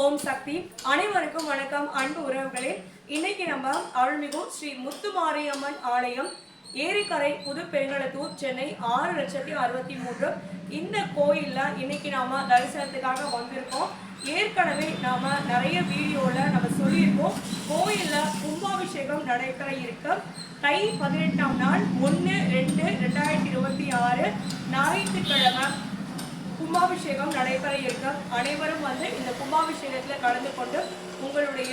ஓம் சக்தி. அனைவருக்கும் வணக்கம் அன்பு உறவுகளே. இன்னைக்கு நம்ம அருள்மிகு ஸ்ரீ முத்துமாரியம்மன் ஆலயம், ஏரிக்கரை, புது பெருங்களத்தூர், சென்னை 6,63,000 இந்த கோயில்ல இன்னைக்கு நாம தரிசனத்துக்காக வந்திருக்கோம். ஏற்கனவே நாம நிறைய வீடியோல நம்ம சொல்லியிருக்கோம். கோயில்ல கும்பாபிஷேகம் நடைபெற இருக்க தை 18ஆம் நாள் 1/2/2026 ஞாயிற்றுக்கிழமை கும்பாபிஷேகம் நடைபெற இருக்க அனைவரும் வந்து இந்த கும்பாபிஷேகத்தில் கலந்து கொண்டு உங்களுடைய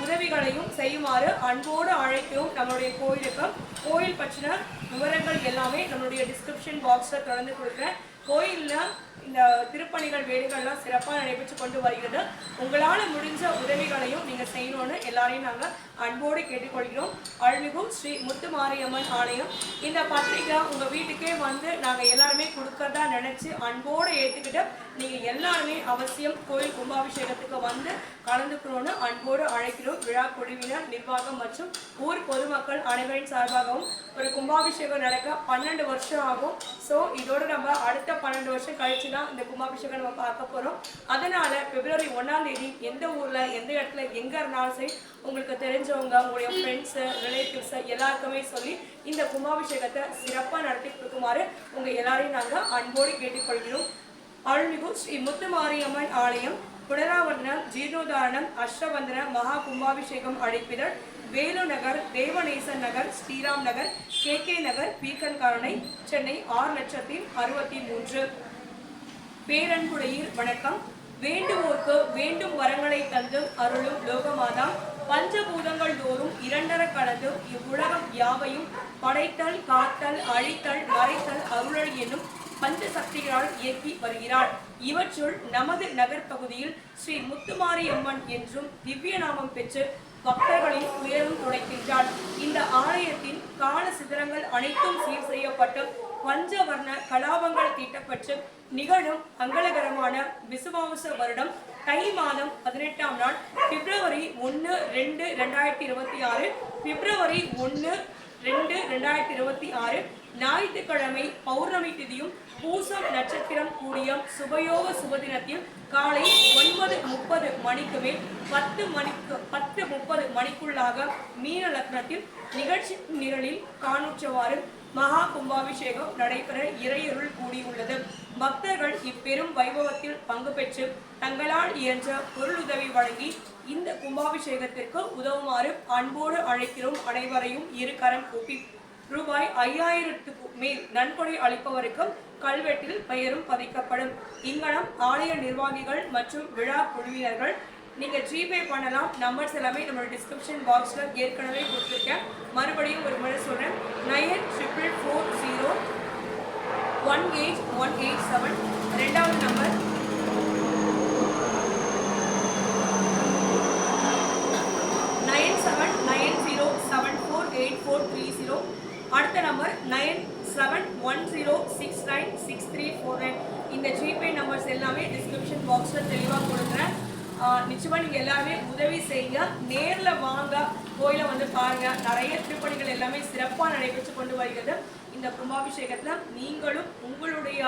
உதவிகளையும் செய்யுமாறு அன்போடு அழைக்கிறோம். நம்மளுடைய கோயில் பற்றின விவரங்கள் எல்லாமே நம்மளுடைய டிஸ்கிரிப்ஷன் பாக்ஸில் தொடர்ந்து கொடுக்குறேன். கோயிலில் இந்த திருப்பணிகள் வேலைகள்லாம் சிறப்பாக நடைபெற்று கொண்டு வருகிறது. உங்களால் முடிஞ்ச உதவிகளையும் நீங்கள் செய்யணும்னு எல்லாரையும் நாங்கள் அன்போடு கேட்டுக்கொள்கிறோம். அருள்மிகு ஸ்ரீ முத்துமாரியம்மன் ஆலயம் இந்த பத்திரிக்கை உங்கள் வீட்டுக்கே வந்து நாங்கள் எல்லாருமே கொடுக்கறதா நினச்சி அன்போடு ஏற்றுக்கிட்டு நீங்கள் எல்லாருமே அவசியம் கோயில் கும்பாபிஷேகத்துக்கு வந்து கலந்துக்கணும்னு அன்போடு அழைக்கிறோம். விழா குழுவினர், நிர்வாகம் மற்றும் ஊர் பொதுமக்கள் அனைவரின் சார்பாகவும் ஒரு கும்பாபிஷேகம் நடக்க 12 வருஷம் ஆகும். ஸோ இதோட நம்ம அடுத்த 12 வருஷம் கழிச்சு தான் இந்த கும்பாபிஷேகம் நம்ம பார்க்க போகிறோம். அதனால பிப்ரவரி 1ஆம் தேதி எந்த ஊரில் எந்த இடத்துல எங்கே இருந்தாலும் சரி உங்களுக்கு தெரிஞ்சவங்க, உங்களுடைய ஃப்ரெண்ட்ஸு, ரிலேட்டிவ்ஸை எல்லாருக்குமே சொல்லி இந்த கும்பாபிஷேகத்தை சிறப்பாக நடத்தி கொடுக்குமாறு உங்கள் எல்லாரையும் நாங்கள் அன்போடு கேட்டுக்கொள்கிறோம். அருள்மிகு ஸ்ரீ முத்துமாரியம்மன் ஆலயம், புனராவர்த்தனம், ஜீர்ணோதாரணம், அஷ்டவந்தன மகா கும்பாபிஷேகம் அழைப்பிதழ், வேலு நகர், தேவநேசன் நகர், ஸ்ரீராம் நகர், கே நகர், பீக்கன் காரணை, சென்னை 6,63,000. பேரன்புடையீர் வணக்கம். வேண்டுவோர்க்கு வேண்டும் வரங்களை தந்து அருளும் லோகமாதா, பஞ்சபூதங்கள் தோறும் 2 கலந்து இவ்வுலகம் யாவையும் படைத்தல், காத்தல், அழித்தல், மறைத்தல், அருளல் என்னும் பஞ்ச சக்திகளால் இயக்கி வருகிறாள். இவற்றுள் நமது நகர் பகுதியில் ஸ்ரீ முத்துமாரியம்மன் என்றும் திவ்ய நாமம் பெற்று பக்தர்களின் உயரும் துடைக்கின்றாள். இந்த ஆலயத்தின் கால சிதறங்கள் அனைத்தும் சீர் செய்யப்பட்டு பஞ்சவர்ண கலாபங்கள் தீட்டப்பட்டு நிகழும் மங்களகரமான விசுவாச வருடம் தை மாதம் 18ஆம் நாள் பிப்ரவரி 1/2/2026 பிப்ரவரி 1/2/2026 ஞாயிற்றுக்கிழமை பௌர்ணமி திதியும் பூசம் நட்சத்திரம் கூடிய சுபயோக சுபதினத்தில் காலை 9:30 மணிக்கு மேல் 10:30 மணிக்குள்ளாக மீன லக்னத்தில் நிகழ்ச்சி நிரலில் காணுற்றவாறு மகா கும்பாபிஷேகம் நடைபெற இறையருள் கூடியுள்ளது. பக்தர்கள் இப்பெரும் வைபவத்தில் பங்கு பெற்று தங்களால் இயன்ற பொருளுதவி வழங்கி இந்த கும்பாபிஷேகத்திற்கு உதவுமாறு அன்போடு அழைக்கிறோம். அனைவரையும் இரு கரம் கூப்பி ரூபாய் 5000க்கு மேல் நன்கொடை அளிப்பவருக்கும் கல்வெட்டில் பெயரும் பதிக்கப்படும். இங்கனம் ஆலய நிர்வாகிகள் மற்றும் விழா குழுவினர்கள் நீங்கள் ஜிபே பண்ணலாம். நம்பர்ஸ் எல்லாமே நம்மளோட டிஸ்கிரிப்ஷன் பாக்ஸில் ஏற்கனவே கொடுத்துருக்கேன். மறுபடியும் ஒரு முறை சொல்கிறேன். 9440181187. ரெண்டாவது நம்பர் 9790748430. அடுத்த நம்பர் 9710696349. இந்த ஜிபே நம்பர்ஸ் எல்லாமே டிஸ்கிரிப்ஷன் பாக்ஸில் தெளிவாக கொடுக்குறேன். நிச்சயமாக நீங்கள் எல்லாருமே உதவி செய்யுங்க. நேரில் வாங்க, கோயிலை வந்து பாருங்கள். நிறைய திருப்பணிகள் எல்லாமே சிறப்பாக நடைபெற்று கொண்டு வருகிறது. இந்த கும்பாபிஷேகத்தில் நீங்களும் உங்களுடைய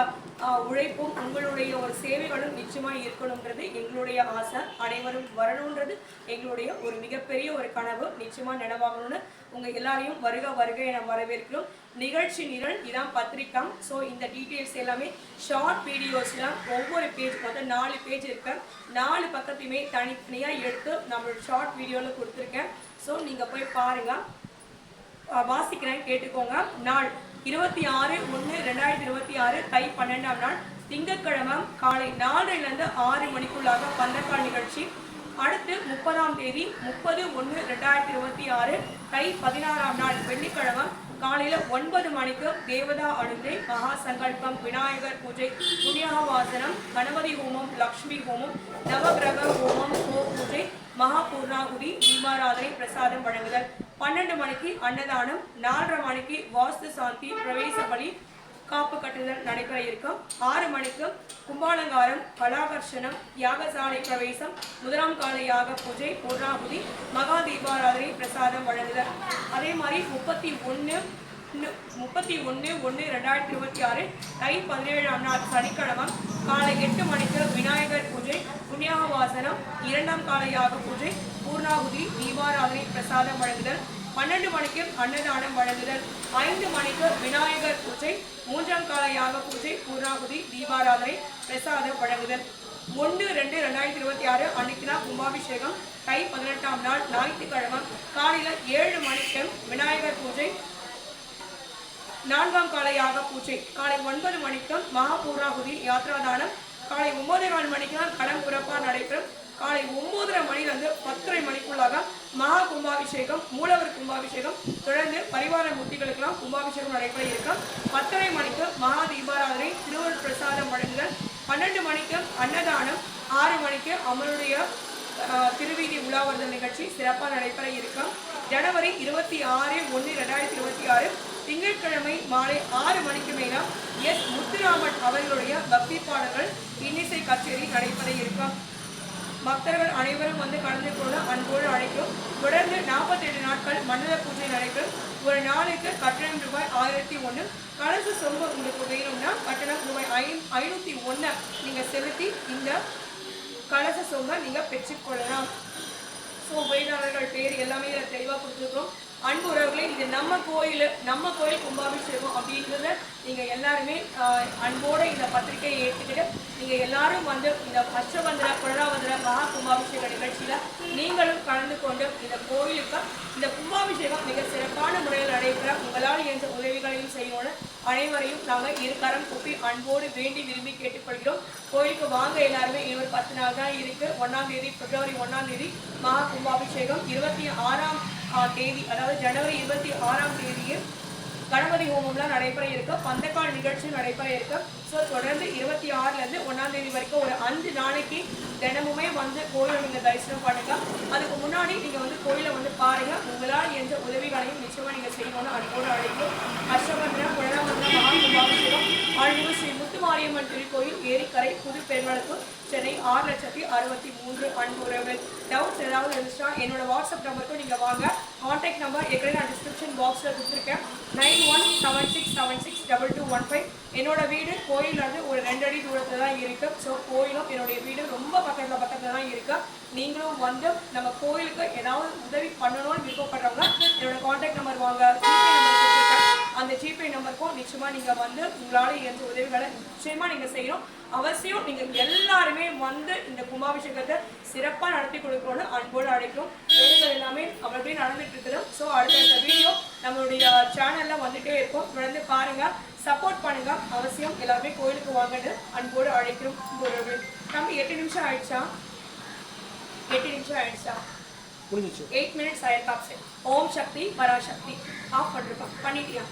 உழைப்பும் உங்களுடைய ஒரு சேவைகளும் நிச்சயமாக இருக்கணுங்கிறது எங்களுடைய ஆசை. அனைவரும் வரணுன்றது எங்களுடைய ஒரு மிகப்பெரிய ஒரு கனவு. நிச்சயமாக நினைவாகணும்னு உங்கள் எல்லாரையும் வருகை என வரவேற்கிறோம். நிகழ்ச்சி நிரல் இதான் பத்திரிக்கை. ஸோ இந்த டீட்டெயில்ஸ் எல்லாமே ஷார்ட் வீடியோஸில் ஒவ்வொரு பேஜ் மொத்தம் 4 பேஜ் இருக்க 4 பக்கத்தையுமே தனித்தனியாக எடுத்து நம்மளோட ஷார்ட் வீடியோவில் கொடுத்துருக்கேன். ஸோ நீங்கள் போய் பாருங்கள், வாசிக்கிறேன், கேட்டுக்கோங்க. நாள் 26/1/2026 தை 12ஆம் நாள் திங்கட்கிழமை காலை 4லிருந்து 6 மணிக்குள்ளாக பந்தக்கால் நிகழ்ச்சி. அடுத்து 30ஆம் தேதி 30/1/2026 தை 16ஆம் நாள் வெள்ளிக்கிழமை காலையில் 9 மணிக்கு தேவதா அழுந்தை, மகா சங்கல்பம், விநாயகர் பூஜை, புண்ணியவாசனம், கணபதி ஹோமம், லக்ஷ்மி ஹோமம், நவகிரக ஹோமம், பூஜை, மகா பூர்ணாகுதி, தீபாராதனை, பிரசாதம் வழங்குதல். 12 மணிக்கு அன்னதானம், 4:30 மணிக்கு வாஸ்து சாந்தி, பிரவேச பலி, காப்பு கட்டுதல் நடைபெற இருக்கும். 6 மணிக்கு கும்பாலங்காரம், கலாகர்ஷனம், யாகசாலை பிரவேசம், முதலாம் கால யாக பூஜை, பூர்ணாகுதி, மகா தீபாராதனை, பிரசாதம் வழங்குதல். அதே மாதிரி 31/1/2026 தை 17ஆம் நாள் சனிக்கிழமை காலை 8 மணிக்கு விநாயகர் பூஜை, புண்ணியவாசனம், மங்களாசாசனம், 2ஆம் கால யாக பூஜை, பூர்ணாகுதி, தீபாராதனை, பிரசாதம் வழங்குதல், 12 மணிக்கு அன்னதானம் வழங்குதல், 5 மணிக்கு விநாயகர் பூஜை, 3ஆம் கால யாக பூஜை, பூர்ணாகுதி, தீபாராதனை, பிரசாதம் வழங்குதல். 1/2/2026 அன்னைக்கு தான் கும்பாபிஷேகம். தை 18ஆம் நாள் ஞாயிற்றுக்கிழமை காலையில் 7 மணிக்கு விநாயகர் பூஜை, 4ஆம் கால யாக பூஜை, காலை 9 மணிக்கு மகா பூர்ணாகுதி யாத்ராதானம், காலை 9:15 மணிக்கு தான் களம் புறப்பா நடைபெறும். காலை 9:30 மணிலிருந்து 10:30 மணிக்குள்ளாக மகா கும்பாபிஷேகம், மூலவர் கும்பாபிஷேகம், தொடர்ந்து பரிவார மூர்த்திகளுக்கெல்லாம் கும்பாபிஷேகம் நடைபெற இருக்கும். 10:30 மணிக்கு மகா தீபாராதனை, திருவருள் பிரசாதம் வழங்குதல், 12 மணிக்கு அன்னதானம், 6 மணிக்கு அமருடைய திருவீதி உலாவருதல் நிகழ்ச்சி சிறப்பாக நடைபெற இருக்கும். ஜனவரி 26/1/2026 திங்கட்கிழமை மாலை 6 மணிக்கு மேல எஸ் முத்துராமன் அவர்களுடைய பக்தி பாடல்கள் இன்னிசை கச்சேரி நடைபெற இருக்கும். பக்தர்கள் அனைவரும் வந்து கலந்து கொள்ள அன்போடு அழைக்கும். தொடர்ந்து 48 நாட்கள் மண்டல பூஜை நடைபெறும். ஒரு நாளுக்கு கட்டணம் ரூபாய் 1001. கலச சொம்பு உங்களுக்கு வேணும்னா கட்டணம் ரூபாய் 501 நீங்கள் செலுத்தி இந்த கலச சொம்பை நீங்கள் பெற்றுக்கொள்ளலாம். ஸோ உபயதாரர்கள் பேர் எல்லாமே தெளிவாக கொடுத்துருக்கோம். அன்பு உறவுகளே, இது நம்ம கோயில் கும்பாபிஷேகம் அப்படின்றத நீங்கள் எல்லாருமே அன்போடு இந்த பத்திரிகையை ஏற்றுக்கிட்டு நீங்கள் எல்லாரும் வந்து இந்த அஷ்டபந்திர புனராவந்திர மகா கும்பாபிஷேக நிகழ்ச்சியில் நீங்களும் கலந்து கொண்டு இந்த கோயிலுக்கு இந்த கும்பாபிஷேகம் மிக சிறப்பான முறையில் நடைபெற உங்களால் என்ற உதவிகளையும் செய்யணும்னு அனைவரையும் நாங்கள் இருகரம் கூப்பி அன்போடு வேண்டி விரும்பி கேட்டுக்கொள்கிறோம். கோயிலுக்கு வாங்க எல்லாருமே. இன்னொரு 10 நாள் தான் இருக்குது. 1ஆம் தேதி பிப்ரவரி 1ஆம் தேதி மகா கும்பாபிஷேகம். 26ஆம் தேதி அதாவது ஜனவரி 26ஆம் தேதியில் கணபதி ஹோமம்லாம் நடைபெற இருக்கு. பந்தக்கால் நிகழ்ச்சி நடைபெற இருக்கு. ஸோ தொடர்ந்து 26லேருந்து 1ஆம் தேதி வரைக்கும் ஒரு 5 நாளைக்கு தினமுமே வந்து கோயிலை நீங்கள் தரிசனம் பண்ணுங்க. அதுக்கு முன்னாடி நீங்கள் வந்து கோயிலை வந்து பாருங்க. உங்களால் எந்த உதவிகளையும் நிச்சயமாக நீங்கள் செய்யணும்னு அன்போடு அழைக்கும். அஷ்டபந்திரம் புனராவந்திரம் மகா கும்பாபிஷேகம் அருள்மிகு ஸ்ரீ முத்துமாரியம்மன் திருக்கோயில், ஏரிக்கரை, புதுப்பெருமளப்பு, சென்னை 6,63,000. அன்பு உறவுகள், டவுட்ஸ் ஏதாவது இருந்துச்சுன்னா என்னோட வாட்ஸ்அப் நம்பருக்கு நீங்கள் வாங்க. கான்டாக்ட் நம்பர் ஏற்கனவே நான் டிஸ்கிரிப்ஷன் பாக்ஸில் கொடுத்துருக்கேன். 9176662215. என்னோட வீடு கோயிலேருந்து ஒரு 2 அடி தூரத்தில் தான் இருக்குது. ஸோ கோயிலும் என்னுடைய வீடு ரொம்ப பக்கத்தில் தான் இருக்குது. நீங்களும் வந்து நம்ம கோயிலுக்கு ஏதாவது உதவி பண்ணணும்னு விருப்பப்படுறவங்க என்னோட கான்டாக்ட் நம்பர் வாங்க. ஜிபே நம்பர் கொடுத்துருக்கேன். அந்த ஜிபே நம்பருக்கும் நிச்சயமாக நீங்கள் வந்து உங்களால் எந்த உதவிகளை நிச்சயமாக நீங்கள் செய்யணும். அவசியம் நீங்கள் எல்லாருமே வந்து இந்த கும்பாபிஷேகத்தை சிறப்பாக நடத்தி கொடுக்கணும்னு அன்போடு அழைக்கும். வேலைகள் எல்லாமே அப்படியே நடந்துட்டு இருக்குது. ஸோ அடுத்த வீடியோ நம்மளுடைய சேனலில் வந்துட்டே இருக்கும். தொடர்ந்து பாருங்கள், சப்போர்ட் பண்ணுங்கள். அவசியம் எல்லாருமே கோயிலுக்கு வாங்கன்னு அன்போடு அழைக்கிறோம். நம்ம 8 நிமிஷம் ஆயிடுச்சா? 8 நிமிஷம் ஆயிடுச்சா? 8 minutes ஆயிருக்கா? ஓம் சக்தி பராசக்தி ஆஃப் பண்ணிருக்கோம். பண்ணிட்டியா?